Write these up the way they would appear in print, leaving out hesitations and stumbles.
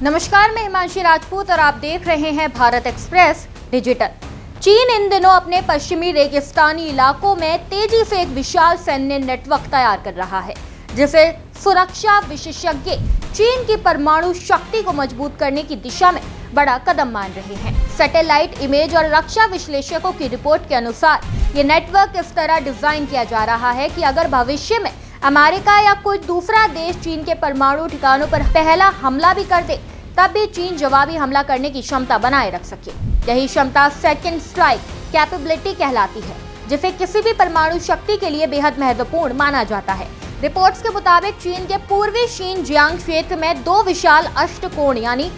नमस्कार, मैं हिमांशी राजपूत और आप देख रहे हैं भारत एक्सप्रेस डिजिटल। चीन इन दिनों अपने पश्चिमी रेगिस्तानी इलाकों में तेजी से एक विशाल सैन्य नेटवर्क तैयार कर रहा है, जिसे सुरक्षा विशेषज्ञ चीन की परमाणु शक्ति को मजबूत करने की दिशा में बड़ा कदम मान रहे हैं। सैटेलाइट इमेज और रक्षा विश्लेषकों की रिपोर्ट के अनुसार ये नेटवर्क इस तरह डिजाइन किया जा रहा है कि अगर भविष्य में अमेरिका या कोई दूसरा देश चीन के परमाणु ठिकानों पर पहला हमला भी कर दे, तब भी चीन जवाबी हमला करने की क्षमता बनाए रख सके। यही क्षमता सेकंड स्ट्राइक कैपेबिलिटी कहलाती है, जिसे किसी भी परमाणु शक्ति के लिए बेहद महत्वपूर्ण माना जाता है। रिपोर्ट्स के मुताबिक चीन के पूर्वी शिनजियांग क्षेत्र में 2 विशाल अष्टकोण यानी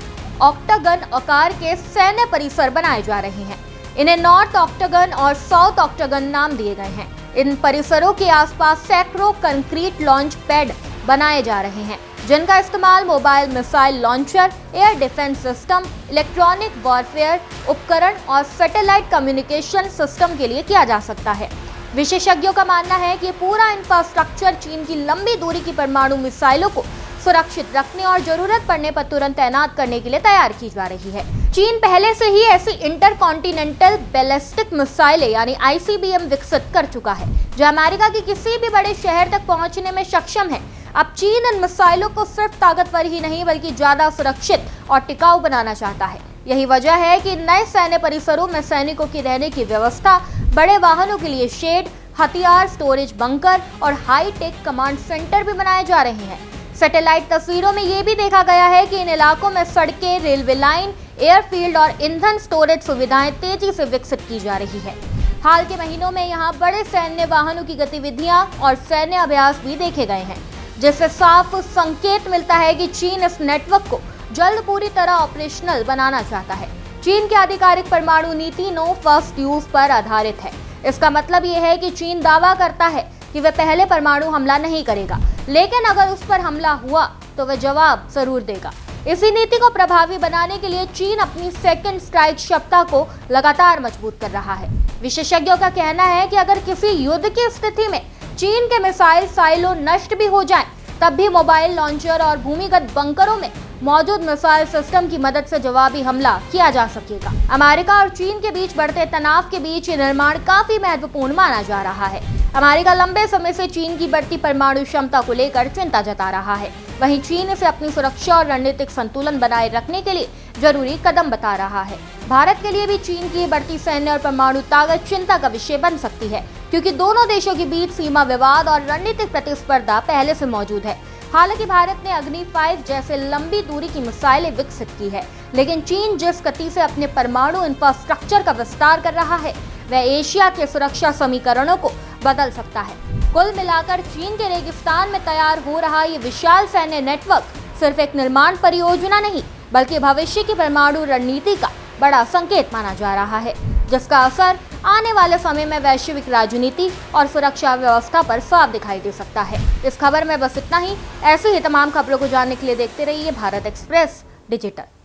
ऑक्टागन आकार के सैन्य परिसर बनाए जा रहे हैं। इन्हें नॉर्थ ऑक्टागन और साउथ ऑक्टागन नाम दिए गए हैं। इन परिसरों के आसपास सैकड़ों कंक्रीट लॉन्च पैड बनाए जा रहे हैं, जिनका इस्तेमाल mobile missile launcher, air defence system, electronic warfare उपकरण और सैटेलाइट कम्युनिकेशन सिस्टम के लिए किया जा सकता है। विशेषज्ञों का मानना है कि पूरा इंफ्रास्ट्रक्चर चीन की लंबी दूरी की परमाणु मिसाइलों को सुरक्षित रखने और जरूरत पड़ने पर तुरंत तैनात करने के लिए तैयार की जा रही है। चीन पहले से ही ऐसी इंटरकॉन्टिनेंटल बैलिस्टिक मिसाइलें यानी ICBM विकसित कर चुका है, जो अमेरिका के किसी भी बड़े शहर तक पहुंचने में सक्षम है। अब चीन इन मिसाइलों को सिर्फ ताकतवर ही नहीं बल्कि ज्यादा सुरक्षित और टिकाऊ बनाना चाहता है। यही वजह है कि नए सैन्य परिसरों में सैनिकों की रहने की व्यवस्था, बड़े वाहनों के लिए शेड, हथियार स्टोरेज बंकर और हाईटेक कमांड सेंटर भी बनाए जा रहे हैं। सैटेलाइट तस्वीरों में ये भी देखा गया है कि इन इलाकों में सड़कें, रेलवे लाइन, एयरफील्ड और ईंधन स्टोरेज सुविधाएं तेजी से विकसित की जा रही है। हाल के महीनों में यहाँ बड़े सैन्य वाहनों की गतिविधियां और सैन्य अभ्यास भी देखे गए हैं, जिससे साफ संकेत मिलता है कि चीन इस नेटवर्क को जल्द पूरी तरह ऑपरेशनल बनाना चाहता है। चीन की आधिकारिक परमाणु नीति नो फर्स्ट यूज पर आधारित है। इसका मतलब ये है कि चीन दावा करता है कि वह पहले परमाणु हमला नहीं करेगा, लेकिन अगर उस पर हमला हुआ तो वह जवाब जरूर देगा। इसी नीति को प्रभावी बनाने के लिए चीन अपनी सेकंड स्ट्राइक क्षमता को लगातार मजबूत कर रहा है। विशेषज्ञों का कहना है कि अगर किसी युद्ध की स्थिति में चीन के मिसाइल साइलो नष्ट भी हो जाएं, तब भी मोबाइल लॉन्चर और भूमिगत बंकरों में मौजूद मिसाइल सिस्टम की मदद से जवाबी हमला किया जा सकेगा। अमेरिका और चीन के बीच बढ़ते तनाव के बीच ये निर्माण काफी महत्वपूर्ण माना जा रहा है। अमेरिका लंबे समय से चीन की बढ़ती परमाणु क्षमता को लेकर चिंता जता रहा है। वहीं चीन इसे अपनी सुरक्षा और रणनीतिक संतुलन बनाए रखने के लिए जरूरी कदम बता रहा है। भारत के लिए भी चीन की बढ़ती सैन्य और परमाणु ताकत चिंता का विषय बन सकती है, क्योंकि दोनों देशों के बीच सीमा विवाद और रणनीतिक प्रतिस्पर्धा पहले से मौजूद है। हालांकि भारत ने अग्नि 5 जैसे लंबी दूरी की मिसाइलें विकसित की है, लेकिन चीन जिस गति से अपने परमाणु इंफ्रास्ट्रक्चर का विस्तार कर रहा है, वह एशिया के सुरक्षा समीकरणों को बदल सकता है। कुल मिलाकर चीन के रेगिस्तान में तैयार हो रहा ये विशाल सैन्य नेटवर्क सिर्फ एक निर्माण परियोजना नहीं, बल्कि भविष्य की परमाणु रणनीति का बड़ा संकेत माना जा रहा है, जिसका असर आने वाले समय में वैश्विक राजनीति और सुरक्षा व्यवस्था पर साफ दिखाई दे सकता है। इस खबर में बस इतना ही। ऐसी ही तमाम खबरों को जानने के लिए देखते रहिए भारत एक्सप्रेस डिजिटल।